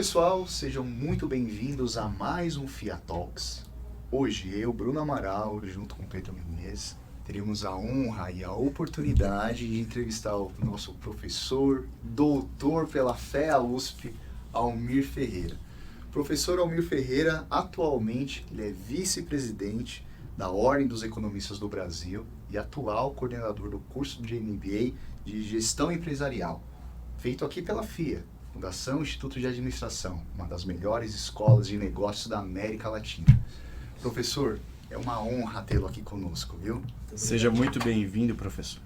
pessoal, sejam muito bem-vindos a mais um FIA Talks. Hoje eu, Bruno Amaral, junto com Pedro Menezes, teremos a honra e a oportunidade de entrevistar o nosso professor, doutor pela FEA USP, Almir Ferreira. Professor Almir Ferreira, atualmente, ele é vice-presidente da Ordem dos Economistas do Brasil e atual coordenador do curso de MBA de Gestão Empresarial, feito aqui pela FIA, Fundação Instituto de Administração, uma das melhores escolas de negócios da América Latina. Professor, é uma honra tê-lo aqui conosco, viu? Seja muito bem-vindo, professor.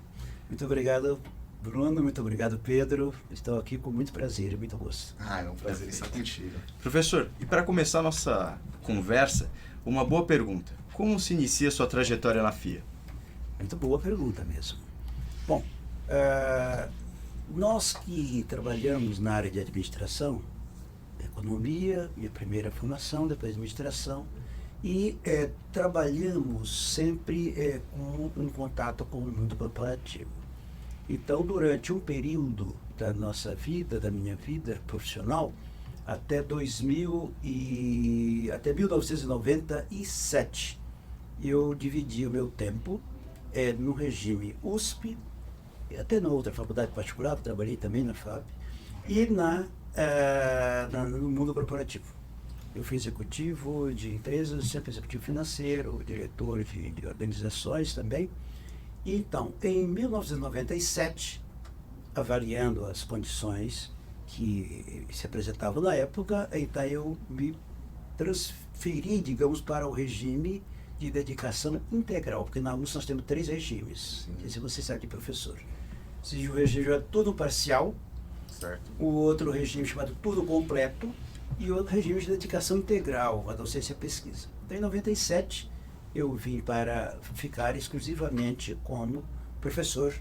Muito obrigado, Bruno. Muito obrigado, Pedro. Estou aqui com muito prazer e muito gosto. É um prazer estar contigo. Professor, e para começar a nossa conversa, uma boa pergunta. Como se inicia a sua trajetória na FIA? Muito boa pergunta mesmo. Bom, nós que trabalhamos na área de administração, economia, minha primeira formação, depois administração, e trabalhamos sempre em contato com o mundo corporativo. Então, durante um período da nossa vida, da minha vida profissional, até 1997, eu dividi o meu tempo no regime USP, até na outra faculdade particular, trabalhei também na FAP, e no mundo corporativo. Eu fui executivo de empresas, sempre executivo financeiro, diretor de organizações também. Então, em 1997, avaliando as condições que se apresentavam na época, então eu me transferi, digamos, para o regime de dedicação integral, porque na USP nós temos 3 regimes. Não sei se você sabe, professor. O regime é tudo parcial, Certo. o outro regime chamado tudo completo e o outro regime de dedicação integral, a docência e a pesquisa. Então, em 97, eu vim para ficar exclusivamente como professor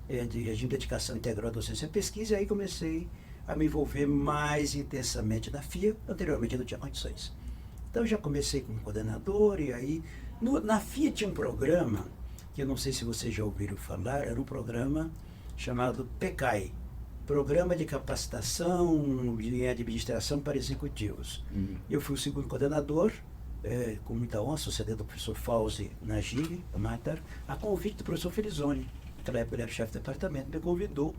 de regime de dedicação integral à docência e à pesquisa, e aí comecei a me envolver mais intensamente na FIA. Anteriormente eu não tinha condições. Então, eu já comecei como coordenador, e aí na FIA tinha um programa, que eu não sei se vocês já ouviram falar, era um programa chamado PCAI, Programa de Capacitação em Administração para Executivos. Eu fui o segundo coordenador, com muita honra, sucedendo o professor Fauzi Nagiri, a convite do professor Felizoni. Naquela época ele era chefe de departamento, me convidou.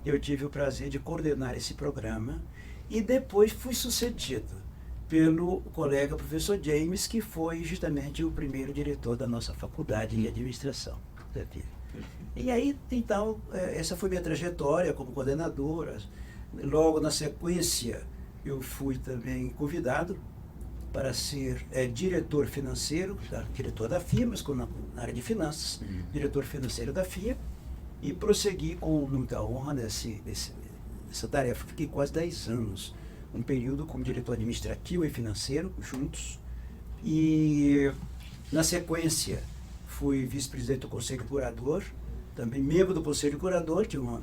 Eu tive o prazer de coordenar esse programa e depois fui sucedido pelo colega professor James, que foi justamente o primeiro diretor da nossa faculdade de administração. E aí, então, essa foi minha trajetória como coordenadora. Logo na sequência, eu fui também convidado para ser diretor financeiro, diretor da FIA, mas na área de finanças, diretor financeiro da FIA, e prossegui com muita honra nessa tarefa. Fiquei quase 10 anos, um período como diretor administrativo e financeiro, juntos, e na sequência fui vice-presidente do Conselho Curador, também membro do Conselho Curador, tinha uma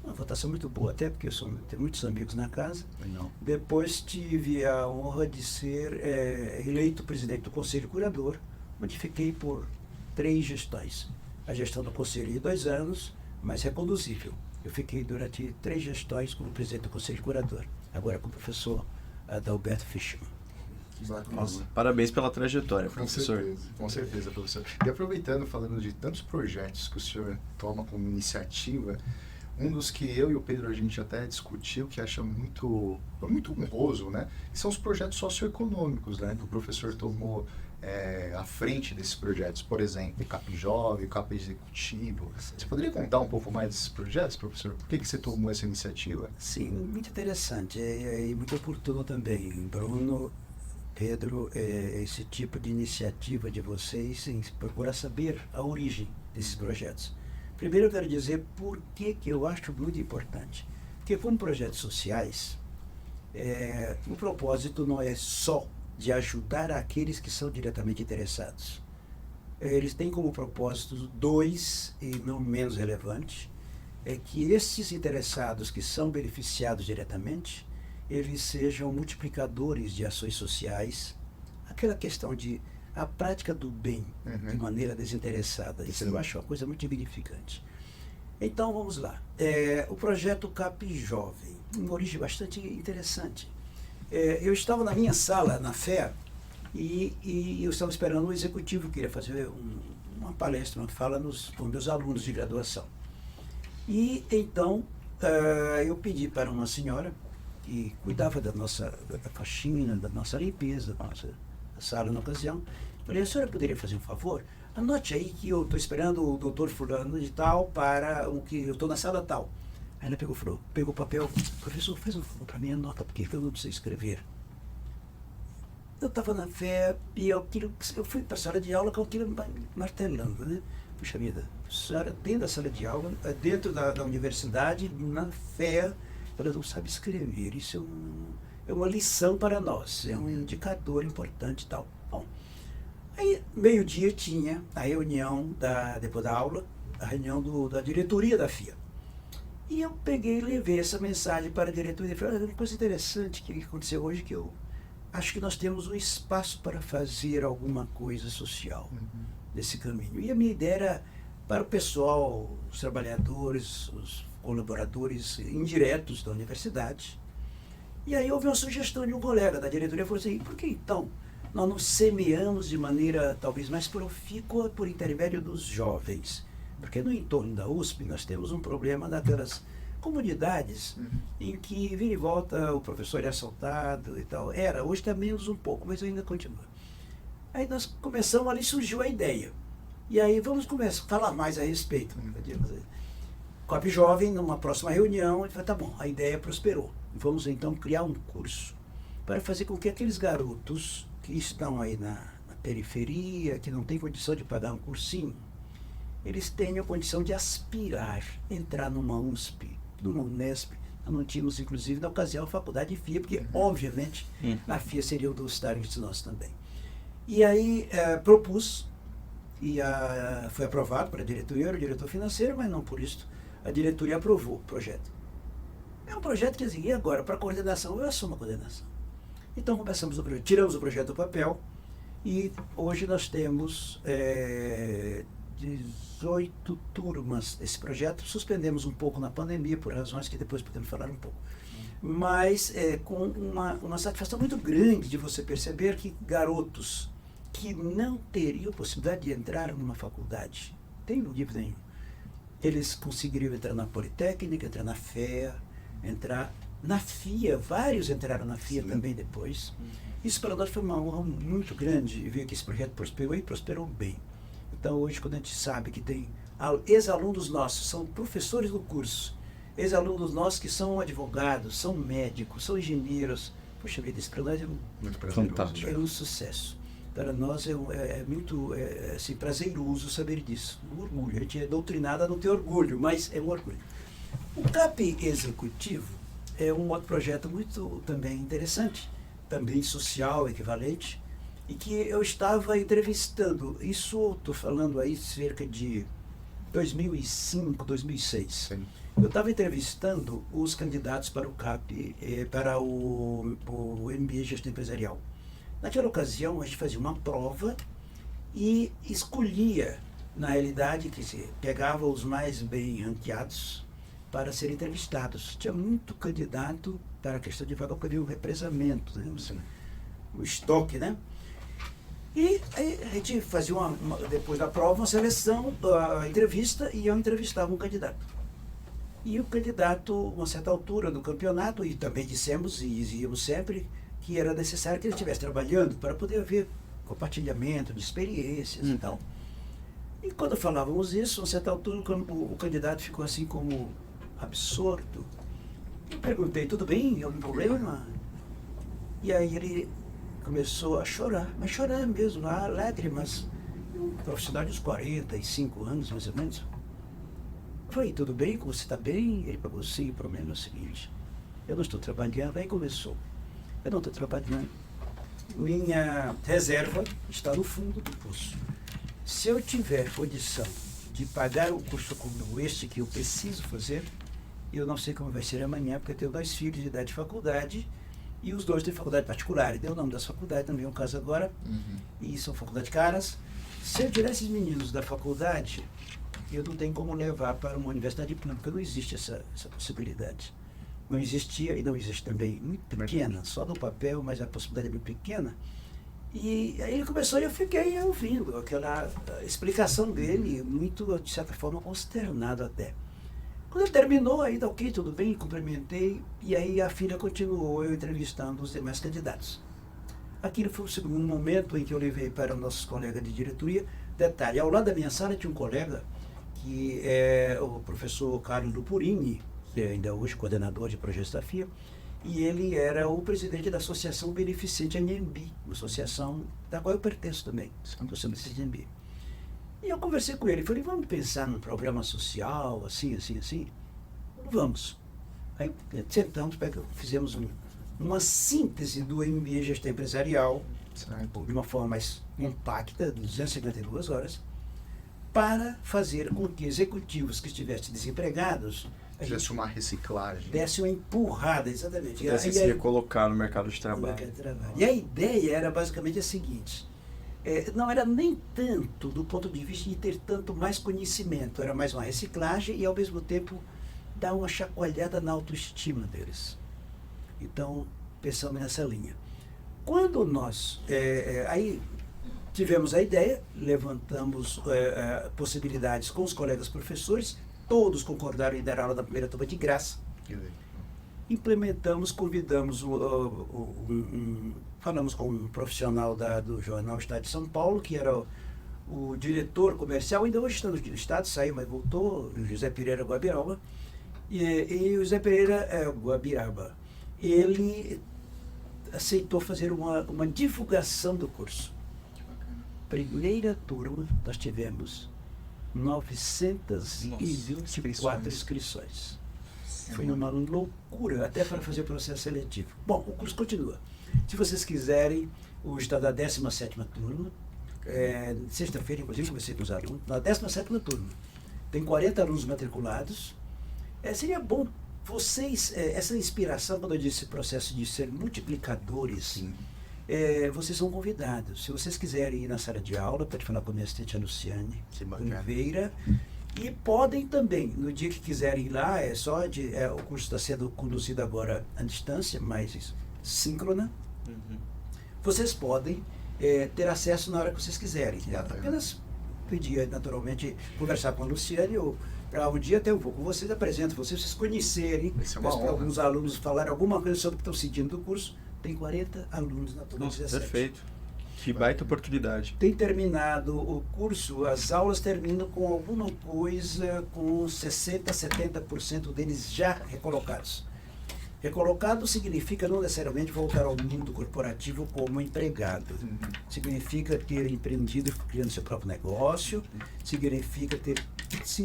votação muito boa, até porque tenho muitos amigos na casa. Não. Depois tive a honra de ser eleito presidente do Conselho Curador, onde fiquei por 3 gestões. A gestão do Conselho de 2 anos, mas reconduzível. Eu fiquei durante 3 gestões como presidente do Conselho Curador, agora com o professor Adalberto Fischmann. Nossa, parabéns pela trajetória, professor. Com certeza, professor. E aproveitando, falando de tantos projetos que o senhor toma como iniciativa, um dos que eu e o Pedro a gente até discutiu, que acha muito honroso, né? São os projetos socioeconômicos, né? Que o professor tomou à frente desses projetos. Por exemplo, o CAP Jovem, o CAP Executivo. Você poderia contar um pouco mais desses projetos, professor? Por que você tomou essa iniciativa? Sim, muito interessante e muito oportuno também, Bruno, Pedro, esse tipo de iniciativa de vocês em procurar saber a origem desses projetos. Primeiro eu quero dizer por que eu acho muito importante. Porque como projetos sociais, o propósito não é só de ajudar aqueles que são diretamente interessados. Eles têm como propósito 2, e não menos relevante, que esses interessados que são beneficiados diretamente, eles sejam multiplicadores de ações sociais, aquela questão de a prática do bem de maneira desinteressada. Isso eu acho uma coisa muito dignificante. Então, vamos lá. O projeto CAP Jovem, uma origem bastante interessante. Eu estava na minha sala, na FEA, e eu estava esperando um executivo que queria fazer uma palestra, uma fala com meus alunos de graduação. E então eu pedi para uma senhora que cuidava da faxina, da nossa limpeza, da nossa sala na ocasião. Falei, a senhora poderia fazer um favor? Anote aí que eu estou esperando o doutor fulano de tal para o que eu estou na sala tal. Aí ela pegou o papel, professor, faz um favor para mim, anota, porque eu não sei escrever. Eu estava na fé e eu fui para a sala de aula com aquilo martelando, né? Puxa vida, a senhora dentro da sala de aula, dentro da universidade, na fé, ela não sabe escrever. Isso é uma lição para nós, é um indicador importante e tal. Bom, aí meio-dia tinha a reunião, depois da aula, a reunião da diretoria da FIA. E eu peguei e levei essa mensagem para a diretoria e falei, olha, uma coisa interessante que aconteceu hoje, que eu acho que nós temos um espaço para fazer alguma coisa social nesse caminho. E a minha ideia era para o pessoal, os trabalhadores, os colaboradores indiretos da universidade. E aí houve uma sugestão de um colega da diretoria, falou assim, por que então nós não semeamos de maneira talvez mais profícua por intermédio dos jovens? Porque no entorno da USP nós temos um problema daquelas comunidades em que vira e volta o professor é assaltado e tal. Hoje está menos um pouco, mas ainda continua. Aí nós começamos, ali surgiu a ideia. E aí vamos começar a falar mais a respeito. COP Jovem, numa próxima reunião, ele falou, tá bom, a ideia prosperou. Vamos então criar um curso para fazer com que aqueles garotos que estão aí na periferia, que não têm condição de pagar um cursinho, eles tenham condição de aspirar, entrar numa USP, numa Unesp. Nós não tínhamos, inclusive, na ocasião, a faculdade de FIA, porque, obviamente, a FIA seria um dos targets nossos também. E aí propus, e foi aprovado para a diretoria, o diretor financeiro, mas não por isso a diretoria aprovou o projeto. É um projeto que dizia, e agora, para a coordenação, eu assumo a coordenação. Então começamos o projeto, tiramos o projeto do papel, e hoje nós temos 18 turmas desse projeto. Suspendemos um pouco na pandemia, por razões que depois podemos falar um pouco. Mas com uma satisfação muito grande de você perceber que garotos que não teriam possibilidade de entrar numa faculdade, tem dúvida nenhuma, eles conseguiriam entrar na Politécnica, entrar na FEA, entrar na FIA, vários entraram na FIA também depois. Isso para nós foi uma honra muito grande ver que esse projeto prosperou e prosperou bem. Então hoje, quando a gente sabe que tem ex-alunos nossos, são professores do curso, ex-alunos nossos que são advogados, são médicos, são engenheiros, poxa vida, isso para nós é um sucesso. Para nós é muito assim, prazeroso saber disso, um orgulho. A gente é doutrinado a não ter orgulho, mas é um orgulho. O CAP Executivo é um outro projeto muito também interessante, também social, equivalente, e que eu estava entrevistando, isso estou falando aí cerca de 2005, 2006. Sim. Eu estava entrevistando os candidatos para o CAP, para o MBA Gestão Empresarial. Naquela ocasião, a gente fazia uma prova e escolhia, na realidade, que se pegava os mais bem ranqueados para serem entrevistados. Tinha muito candidato para a questão de vaga, porque havia o represamento, né? O estoque, né? E aí a gente fazia, depois da prova, uma seleção, a entrevista, e eu entrevistava um candidato. E o candidato, a uma certa altura do campeonato, e também dissemos, e dizíamos sempre, que era necessário que ele estivesse trabalhando para poder haver compartilhamento de experiências e tal. E quando falávamos isso, a uma certa altura, o candidato ficou assim como absorto. Eu perguntei, tudo bem? Algum problema? E aí ele começou a chorar, mas chorar mesmo, lágrimas. Um profissional de uns 45 anos, mais ou menos. Eu falei, tudo bem? Você está bem? Ele falou, sim, o problema é o seguinte, eu não estou trabalhando. Aí começou, eu não estou trabalhando, minha reserva está no fundo do poço. Se eu tiver condição de pagar um curso como este que eu preciso fazer, eu não sei como vai ser amanhã, porque eu tenho 2 filhos de idade de faculdade, e os 2 têm faculdade particular. Deu o nome das faculdades, também é um caso agora, e são faculdades caras. Se eu tirar esses meninos da faculdade, eu não tenho como levar para uma universidade pública, não existe essa possibilidade. não existia e não existe também, muito pequena, só no papel, mas a possibilidade é muito pequena. E aí ele começou e eu fiquei ouvindo aquela explicação dele, muito, de certa forma, consternado até. Quando ele terminou, ainda ok, tudo bem, cumprimentei, e aí a filha continuou eu entrevistando os demais candidatos. Aquilo foi o segundo momento em que eu levei para os nossos colegas de diretoria. Detalhe, ao lado da minha sala tinha um colega, que é o professor Carlos Lupurini, que é ainda hoje coordenador de projetos da FIA, e ele era o presidente da Associação Beneficente ANB, uma associação da qual eu pertenço também, Associação Beneficente ANB. E eu conversei com ele, falei, vamos pensar num programa social, assim, assim, assim? Vamos. Aí sentamos, fizemos uma síntese do MBA Gestão Empresarial, de uma forma mais compacta, 252 horas, para fazer com que executivos que estivessem desempregados Fizesse uma reciclagem. desse uma empurrada, exatamente. Pudesse se recolocar no mercado de trabalho. E a ideia era basicamente a seguinte, não era nem tanto do ponto de vista de ter tanto mais conhecimento, era mais uma reciclagem e ao mesmo tempo dar uma chacoalhada na autoestima deles. Então, pensamos nessa linha. Quando nós aí tivemos a ideia, levantamos possibilidades com os colegas professores, todos concordaram em dar aula da primeira turma de graça. Implementamos, convidamos, falamos com um profissional do jornal Estado de São Paulo, que era o diretor comercial, ainda hoje está no Estado, saiu, mas voltou, o José Pereira Guabiraba. E o José Pereira Guabiraba, ele aceitou fazer uma divulgação do curso. Primeira turma, nós tivemos 924 inscrições. Foi uma loucura, até para fazer o processo seletivo. Bom, o curso continua. Se vocês quiserem, hoje está da 17ª turma, sexta-feira, inclusive, comecei com os alunos, na 17ª turma. Tem 40 alunos matriculados. Seria bom vocês, essa inspiração, quando eu disse processo de ser multiplicadores, vocês são convidados. Se vocês quiserem ir na sala de aula, pode falar com a minha assistente, a Luciane Oliveira. E podem também, no dia que quiserem ir lá, o curso está sendo conduzido agora à distância, mas síncrona. Vocês podem ter acesso na hora que vocês quiserem. Apenas pedir, naturalmente, conversar com a Luciane, ou para um dia até eu vou com vocês, apresento vocês conhecerem, alguns alunos falarem alguma coisa sobre o que estão sentindo do curso. Tem 40 alunos na turma 17. Perfeito. Que baita oportunidade. Tem terminado o curso, as aulas terminam com alguma coisa, com 60%, 70% deles já recolocados. Recolocado significa não necessariamente voltar ao mundo corporativo como empregado. Significa ter empreendido, criando seu próprio negócio, significa ter se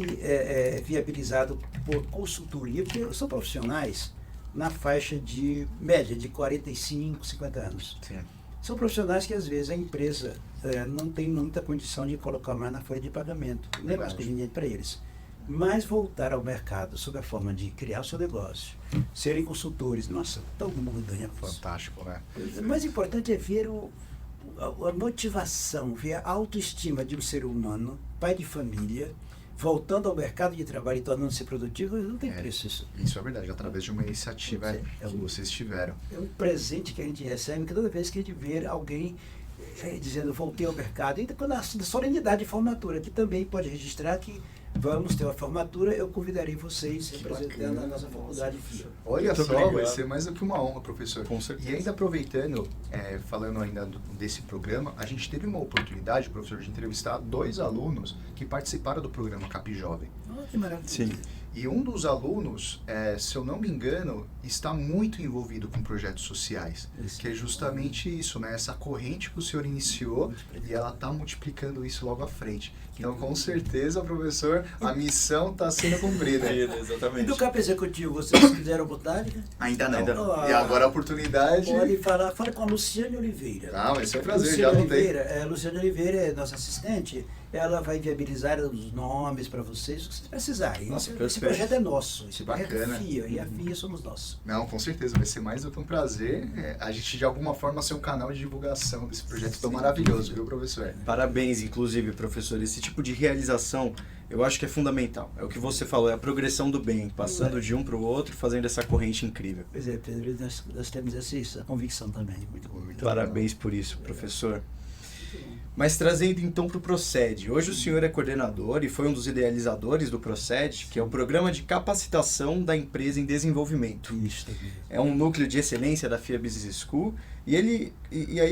viabilizado por consultoria, porque são profissionais na faixa de média de 45, 50 anos. Sim. São profissionais que às vezes a empresa não tem muita condição de colocar mais na folha de pagamento, nem mais conveniente para eles. Mas voltar ao mercado sob a forma de criar o seu negócio, serem consultores, nossa, todo mundo ganha. Fantástico, né? O mais importante é ver a motivação, ver a autoestima de um ser humano, pai de família, voltando ao mercado de trabalho e tornando-se produtivo, não tem preço isso. Isso é verdade, através de uma iniciativa que vocês tiveram. É um presente que a gente recebe toda vez que a gente vê alguém dizendo voltei ao mercado. E quando a solenidade de formatura, que também pode registrar que vamos ter uma formatura, eu convidarei vocês representando a nossa faculdade FIA. Olha Muito só, obrigado. vai ser mais do que uma honra, professor. Com certeza. E ainda aproveitando, falando ainda desse programa, a gente teve uma oportunidade, professor, de entrevistar 2 alunos que participaram do programa Cap Jovem. Que maravilha. Sim. E um dos alunos, se eu não me engano, está muito envolvido com projetos sociais. Isso. Que é justamente isso, né? Essa corrente que o senhor iniciou e ela está multiplicando isso logo à frente. Então, com certeza, professor, a missão está sendo cumprida. E Exatamente. do CAP Executivo, vocês fizeram botánica? Ainda não. Ainda não. E agora a oportunidade... Pode falar, fala com a Luciane Oliveira. Ah, vai ser um prazer, Luciane já não tem. Oliveira, Luciane Oliveira é nossa assistente, ela vai viabilizar os nomes para vocês, o que vocês precisarem. Nossa, Esse perfeito. projeto é nosso, esse projeto é Bacana. FIA, e a FIA somos nós. Não, com certeza, vai ser mais do que um prazer a gente, de alguma forma, ser um canal de divulgação desse projeto tão maravilhoso, viu, professor? Parabéns, inclusive, professor. Esse tipo de realização eu acho que é fundamental. É o que você falou, é a progressão do bem, passando de um para o outro, fazendo essa corrente incrível. Pois é, Pedro, nós temos essa convicção também. Muito bom. Parabéns por isso, professor. Mas trazendo então para o Procede. Hoje o senhor é coordenador e foi um dos idealizadores do Procede, que é o Programa de Capacitação da Empresa em Desenvolvimento. Isso. É um núcleo de excelência da FIA Business School. E aí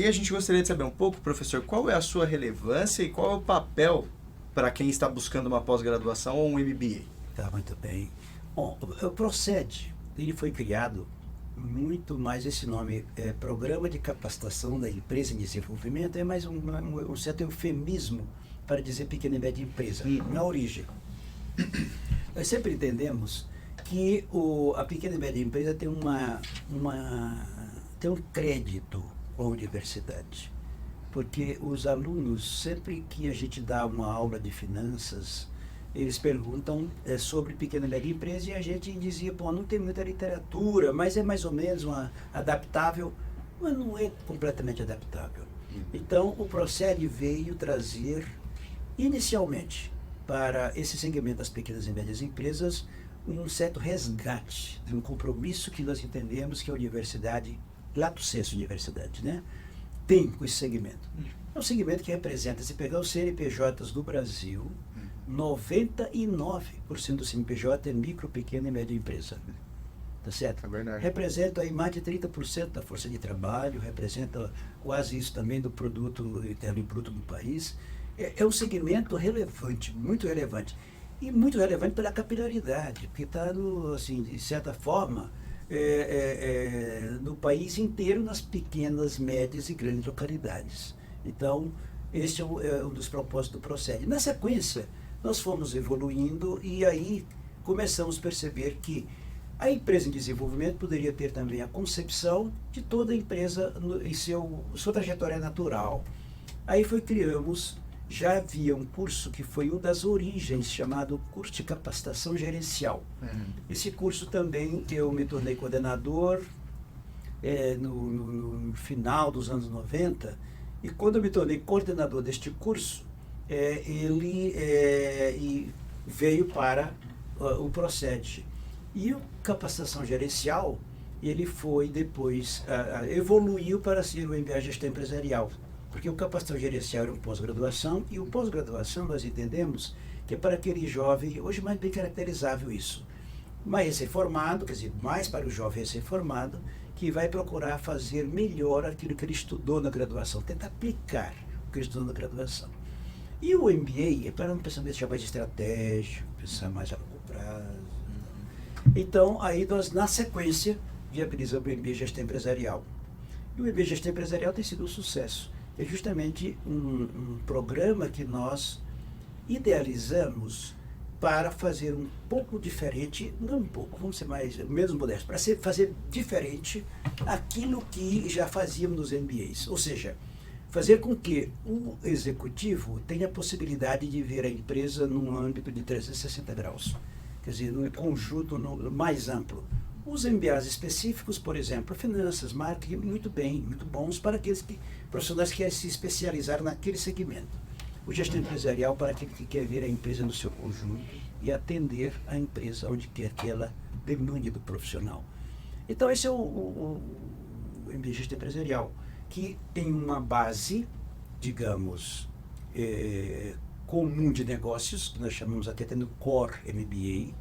a gente gostaria de saber um pouco, professor, qual é a sua relevância e qual é o papel para quem está buscando uma pós-graduação ou um MBA? Tá, muito bem. Bom, o Procede, ele foi criado muito mais esse nome, Programa de Capacitação da Empresa em Desenvolvimento, é mais um certo eufemismo para dizer pequena e média empresa, na origem. Nós sempre entendemos que a pequena e média empresa tem tem um crédito com a universidade, porque os alunos, sempre que a gente dá uma aula de finanças, eles perguntam sobre pequena e média empresa e a gente dizia, bom, não tem muita literatura, mas é mais ou menos adaptável, mas não é completamente adaptável. Então, o Procede veio trazer, inicialmente, para esse segmento das pequenas e médias empresas, um certo resgate de um compromisso que nós entendemos que a universidade, lato sensu universidade, né, tem com esse segmento. É um segmento que representa, se pegar os CNPJs do Brasil, 99% do CNPJ é micro, pequena e média empresa. Tá certo? É verdade. Representa aí mais de 30% da força de trabalho, representa quase isso também do produto interno bruto do país. É um segmento relevante, muito relevante. E muito relevante pela capilaridade, porque está, assim, de certa forma, no país inteiro, nas pequenas, médias e grandes localidades. Então, esse é um dos propósitos do Procede. Na sequência, nós fomos evoluindo e aí começamos a perceber que a empresa em desenvolvimento poderia ter também a concepção de toda a empresa em sua trajetória natural. Aí criamos, já havia um curso que foi uma das origens, chamado Curso de Capacitação Gerencial. Esse curso também, eu me tornei coordenador no final dos anos 90, e quando eu me tornei coordenador deste curso, ele veio para o Procede. E a capacitação gerencial, ele foi depois, evoluiu para ser o MBA Gestão Empresarial. Porque o capacitação gerencial era um pós-graduação, e o pós-graduação nós entendemos que é para aquele jovem, hoje mais bem caracterizável isso, mais recém-formado, quer dizer, mais para o jovem recém-formado, que vai procurar fazer melhor aquilo que ele estudou na graduação, tentar aplicar o que ele estudou na graduação. E o MBA é para um pensamento mais estratégico, pensar mais a longo prazo. Então, aí nós, na sequência, viabilizamos o MBA Gestão Empresarial. E o MBA Gestão Empresarial tem sido um sucesso. É justamente um programa que nós idealizamos para fazer um pouco diferente, não um pouco, vamos ser menos modestos, para fazer diferente aquilo que já fazíamos nos MBAs. Ou seja, fazer com que o executivo tenha a possibilidade de ver a empresa num âmbito de 360 graus. Quer dizer, num conjunto mais amplo. Os MBAs específicos, por exemplo, finanças, marketing, muito bem, muito bons para aqueles profissionais que querem se especializar naquele segmento. O gestão empresarial para aquele que quer ver a empresa no seu conjunto e atender a empresa onde quer que ela demande do profissional. Então, esse é o MBA Gestão Empresarial, que tem uma base, digamos, comum de negócios, que nós chamamos até tendo Core MBA,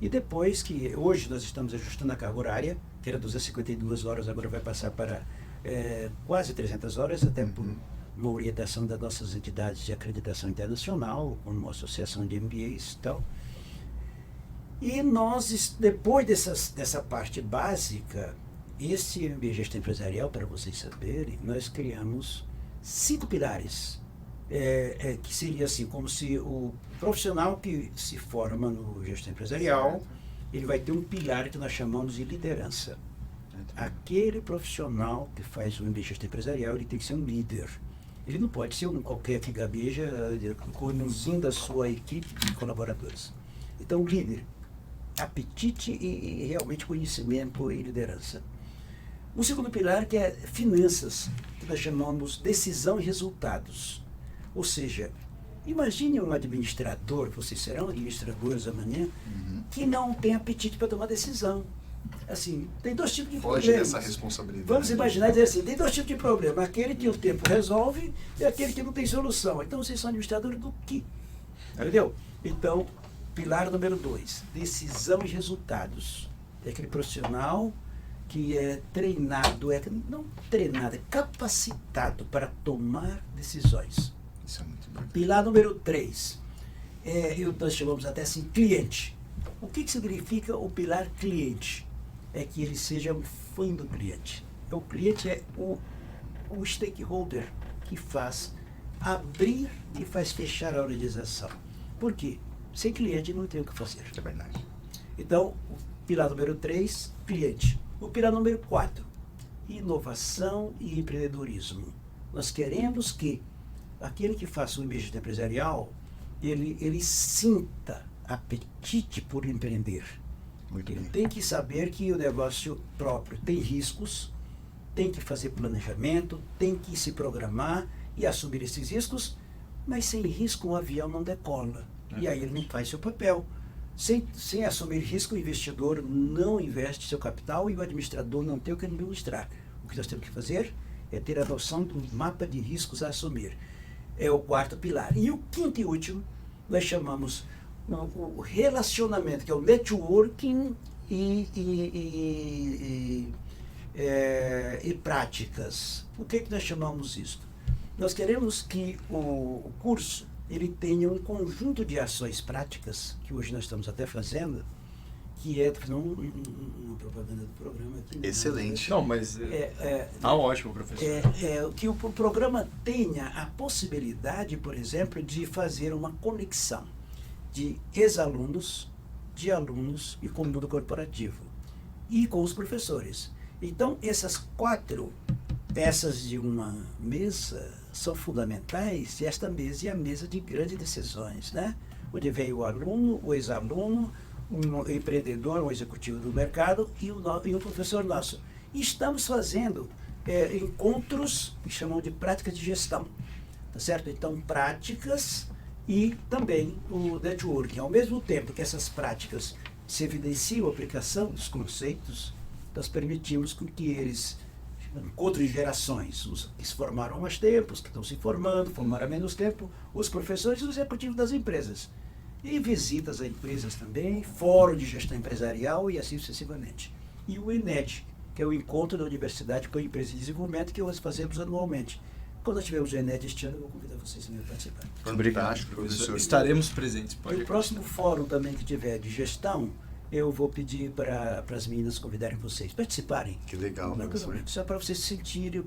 e depois que hoje nós estamos ajustando a carga horária, que era 252 horas, agora vai passar para quase 300 horas, até por uma orientação das nossas entidades de acreditação internacional, como uma associação de MBAs e tal. E nós, depois dessa parte básica, esse MBA Gestão Empresarial, para vocês saberem, nós criamos 5 pilares, que seria assim, como se o profissional que se forma no gestão empresarial, ele vai ter um pilar que nós chamamos de liderança. Aquele profissional que faz o MBA Gestão Empresarial, ele tem que ser um líder. Ele não pode ser um qualquer que gabeja, conduzindo a sua equipe de colaboradores. Então, líder, apetite e realmente conhecimento e liderança. O segundo pilar, que é finanças, que nós chamamos decisão e resultados. Ou seja, Imagine um administrador, vocês serão administradores amanhã, que não tem apetite para tomar decisão. Assim, tem dois tipos de Foge problemas. dessa responsabilidade. Vamos imaginar e dizer assim, tem dois tipos de problema. Aquele que o tempo resolve e aquele que não tem solução. Então, vocês são administradores do quê? Entendeu? Então, pilar número 2, decisão e resultados. É aquele profissional que é treinado, não treinado, é capacitado para tomar decisões. Isso é muito importante. Pilar número 3, nós chamamos até assim, cliente. O que significa o pilar cliente? É que ele seja um fã do cliente. O cliente é o stakeholder que faz abrir e faz fechar a organização. Por quê? Sem cliente não tem o que fazer. É verdade. Então, o pilar número 3, cliente. O pilar número 4, inovação e empreendedorismo. Nós queremos que aquele que faça o investimento empresarial, ele sinta apetite por empreender. Muito Ele bem. tem que saber que o negócio próprio tem riscos, tem que fazer planejamento, tem que se programar e assumir esses riscos, mas sem risco um avião não decola. E aí ele não faz seu papel. Sem assumir risco, o investidor não investe seu capital e o administrador não tem o que administrar. O que nós temos que fazer é ter a noção do mapa de riscos a assumir. É o 4º pilar. E o 5º e último, nós chamamos o relacionamento, que é o networking e práticas. O que nós chamamos isso? Nós queremos que o curso ele tenha um conjunto de ações práticas, que hoje nós estamos até fazendo, que é uma propaganda do programa aqui. Excelente. Não, mas tá ótimo, professor. Que o programa tenha a possibilidade, por exemplo, de fazer uma conexão de ex-alunos, de alunos e com o mundo corporativo e com os professores. Então, essas 4 peças de uma mesa são fundamentais, e esta mesa é a mesa de grandes decisões, né? Onde vem o aluno, o ex-aluno, um empreendedor, um executivo do mercado e um professor nosso. E estamos fazendo encontros que chamam de práticas de gestão, tá certo? Então, práticas e também o networking. Ao mesmo tempo que essas práticas se evidenciam a aplicação dos conceitos, nós permitimos com que eles encontrem gerações, os que se formaram há mais tempo, os que estão se formando, formaram há menos tempo, os professores e os executivos das empresas. E visitas a empresas também, fórum de gestão empresarial e assim sucessivamente. E o ENED, que é o Encontro da Universidade com a Empresa de Desenvolvimento, que nós fazemos anualmente. Quando nós tivermos o ENED este ano, eu vou convidar vocês também a participar. Fantástico, professor. Estaremos presentes. E o próximo fórum também que tiver de gestão, eu vou pedir para as meninas convidarem vocês, participarem. Que legal, professor. Só para vocês sentirem do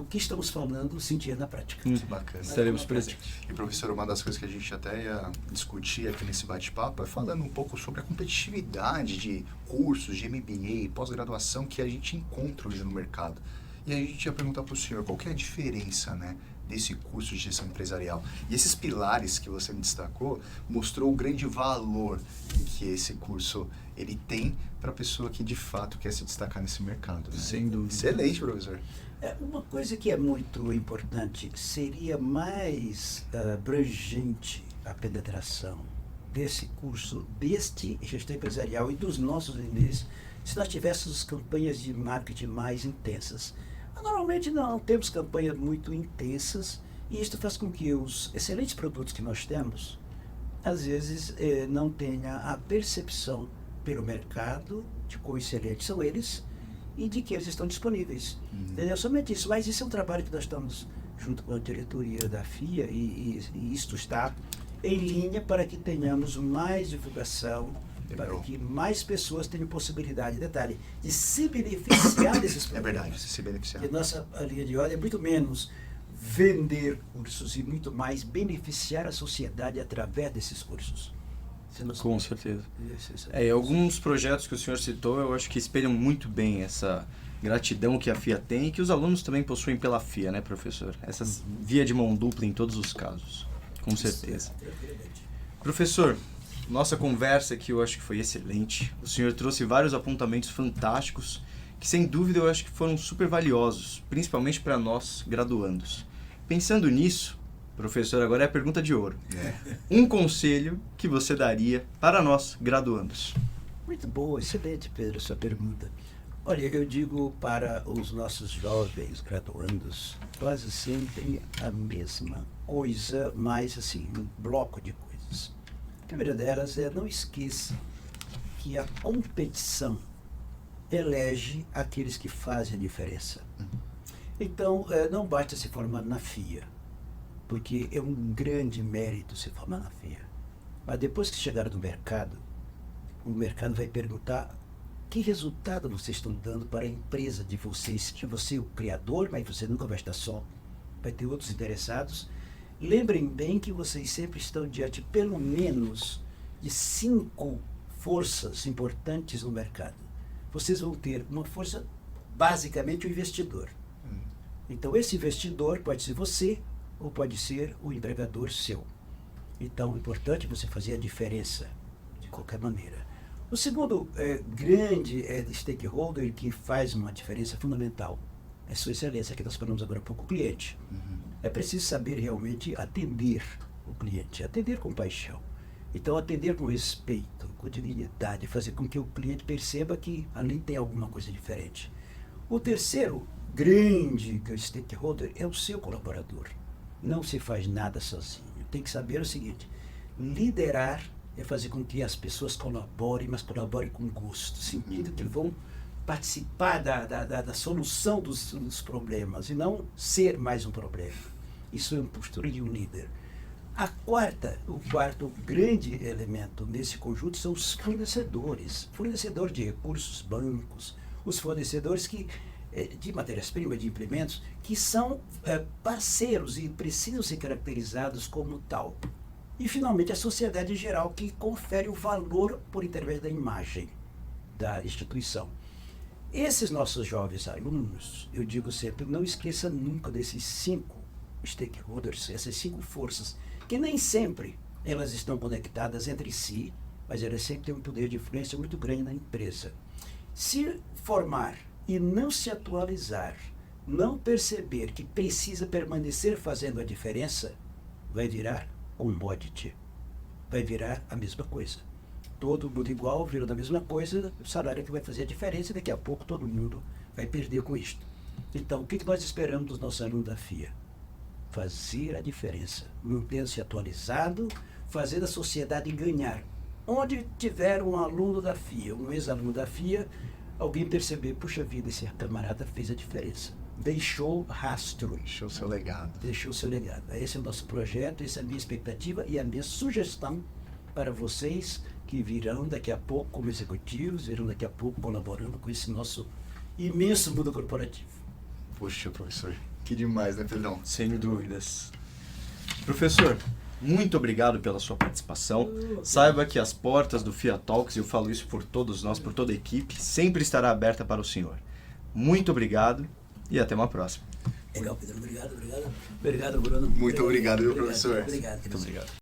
que estamos falando, sentir na prática. Muito bacana. Estaremos presentes. E, professor, uma das coisas que a gente até ia discutir aqui nesse bate-papo é falando um pouco sobre a competitividade de cursos, de MBA, pós-graduação que a gente encontra hoje no mercado. E aí a gente ia perguntar para o senhor qual que é a diferença, né, desse curso de gestão empresarial. E esses pilares que você me destacou mostrou o grande valor que esse curso ele tem para a pessoa que de fato quer se destacar nesse mercado. Né? Sem dúvida. Excelente, professor. Uma coisa que é muito importante seria mais abrangente a penetração desse curso, deste gestão empresarial e dos nossos MBAs, se nós tivéssemos campanhas de marketing mais intensas. Normalmente não temos campanhas muito intensas e isso faz com que os excelentes produtos que nós temos, às vezes, não tenha a percepção pelo mercado de quão excelentes são eles e de que eles estão disponíveis. Entendeu? Somente isso. Mas isso é um trabalho que nós estamos junto com a diretoria da FIA e isto está em linha para que tenhamos mais divulgação, para que mais pessoas tenham possibilidade, detalhe, de se beneficiar desses produtos. É verdade, se beneficiar. E nossa linha de ordem é muito menos vender cursos e muito mais beneficiar a sociedade através desses cursos. Com certeza. E alguns projetos que o senhor citou, eu acho que espelham muito bem essa gratidão que a FIA tem e que os alunos também possuem pela FIA, né, professor? Essa via de mão dupla em todos os casos, com certeza. Professor, nossa conversa aqui eu acho que foi excelente. O senhor trouxe vários apontamentos fantásticos que, sem dúvida, eu acho que foram super valiosos, principalmente para nós, graduandos. Pensando nisso, Professor, agora é a pergunta de ouro. É. Um conselho que você daria para nós, graduandos? Muito boa, excelente, Pedro, sua pergunta. Olha, eu digo para os nossos jovens graduandos quase sempre a mesma coisa, mas assim, um bloco de coisas. A primeira delas é não esqueça que a competição elege aqueles que fazem a diferença. Então, não basta se formar na FIA, porque é um grande mérito se formar na FIA. Mas depois que chegar no mercado, o mercado vai perguntar que resultado vocês estão dando para a empresa de vocês, que você é o criador, mas você nunca vai estar só, vai ter outros interessados. Lembrem bem que vocês sempre estão diante, pelo menos, de 5 forças importantes no mercado. Vocês vão ter uma força, basicamente, o investidor. Então, esse investidor pode ser você ou pode ser o empregador seu. Então, é importante você fazer a diferença, de qualquer maneira. O segundo grande stakeholder que faz uma diferença fundamental é Sua Excelência, que nós falamos agora há pouco, o cliente. É preciso saber realmente atender o cliente, atender com paixão. Então, atender com respeito, com dignidade, fazer com que o cliente perceba que ali tem alguma coisa diferente. O terceiro grande stakeholder é o seu colaborador. Não se faz nada sozinho. Tem que saber o seguinte: liderar é fazer com que as pessoas colaborem, mas colaborem com gosto, sentindo que vão participar da solução dos problemas e não ser mais um problema. Isso é uma postura de um líder. O quarto grande elemento nesse conjunto são os fornecedores. Fornecedores de recursos, bancos, os fornecedores de matérias-primas, de implementos, que são parceiros e precisam ser caracterizados como tal. E, finalmente, a sociedade em geral, que confere o valor por intermédio da imagem da instituição. Esses nossos jovens alunos, eu digo sempre, não esqueça nunca desses 5 stakeholders, essas 5 forças, que nem sempre elas estão conectadas entre si, mas elas sempre têm um poder de influência muito grande na empresa. Se formar e não se atualizar, não perceber que precisa permanecer fazendo a diferença, vai virar commodity, vai virar a mesma coisa. Todo mundo igual, virando a mesma coisa, o salário é que vai fazer a diferença e daqui a pouco todo mundo vai perder com isto. Então, o que nós esperamos dos nossos alunos da FIA? Fazer a diferença, manter-se atualizado, fazer a sociedade ganhar. Onde tiver um aluno da FIA, um ex-aluno da FIA, alguém perceber, puxa vida, esse camarada fez a diferença. Deixou rastro. Deixou seu legado. Deixou seu legado. Esse é o nosso projeto, essa é a minha expectativa e a minha sugestão para vocês que virão daqui a pouco como executivos, virão daqui a pouco colaborando com esse nosso imenso mundo corporativo. Poxa, professor, que demais, né, Pedrão? Sem dúvidas. Professor, muito obrigado pela sua participação. Saiba que as portas do FIA Talks, eu falo isso por todos nós, por toda a equipe, sempre estará aberta para o senhor. Muito obrigado e até uma próxima. Legal, Pedro. Obrigado. Obrigado, Bruno. Muito obrigado, meu professor. Obrigado. Muito obrigado.